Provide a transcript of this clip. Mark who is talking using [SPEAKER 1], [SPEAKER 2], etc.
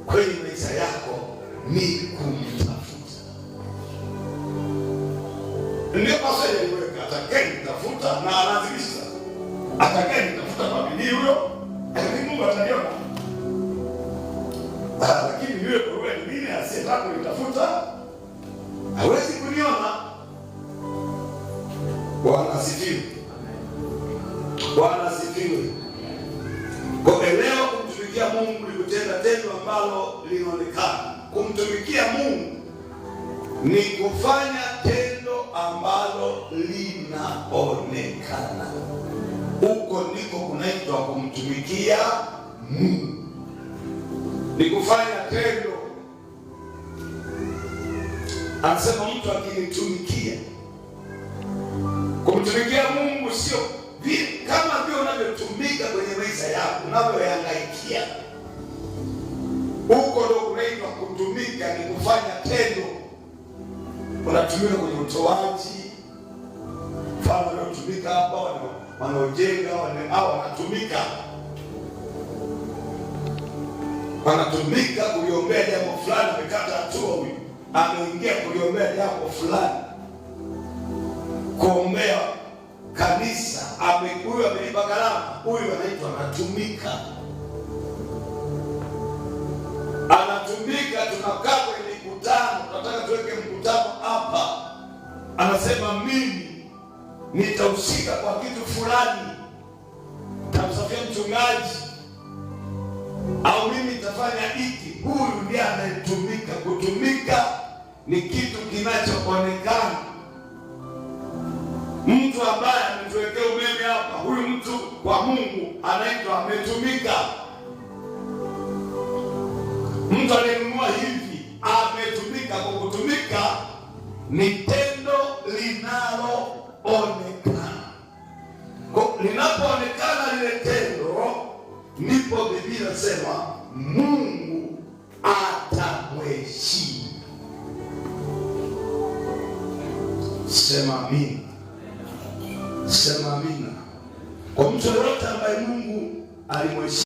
[SPEAKER 1] kwenye maisha yako ni kumtafuta. Ndio pasali aliweka, atakayenitafuta na anaanzisha, atakayenitafuta kwa bidii huyo, lakini Mungu ataniona. Lakini yule kwa mwingine asiyetaka kunitafuta hawezi kuniona. Bwana asifiwe. Bwana asifiwe. Kwa leo kumtumikia Mungu ni kutenda tendo ambalo linaonekana. Kumtumikia Mungu ni kufanya tendo ambalo linaonekana. Huko ndiko kunaitwa kumtumikia Mungu. Ni kufanya tendo. Anasema mtu akinitumikia. Kumtumikia Mungu sio kama vile unavyotumika kwenye maisha yako, unavyohangaikia. Huko ndo kunaitwa kutumika, ni kufanya tendo. Unatumika kwenye utoaji. Mfano unatumika hapa, wanaojenga, wanatumika kuliombea jambo fulani, amekata hatua huyu, ameingia kuliombea jambo fulani, kuombea kanisa, huyu amelipa gharama, huyu anaitwa anatumika. Anatumika. Tunakaa kwenye mikutano, tunataka tuweke mkutano hapa, anasema mimi nitahusika kwa kitu fulani, tamsafia mchungaji, au mimi nitafanya hiki. Huyu ndiye anayetumika. Kutumika ni kitu kinachoonekana. Mtu ambaye ametuwekea umeme hapa, huyu mtu kwa Mungu anaitwa ametumika. Mtu aliyenunua hivi ametumika. Kwa kutumika ni tendo linaloonekana. Linapoonekana lile tendo, ndipo Biblia inasema Mungu atamheshimu. Sema amina. Sema amina. Kwa mtu yoyote ambaye Mungu alimheshimu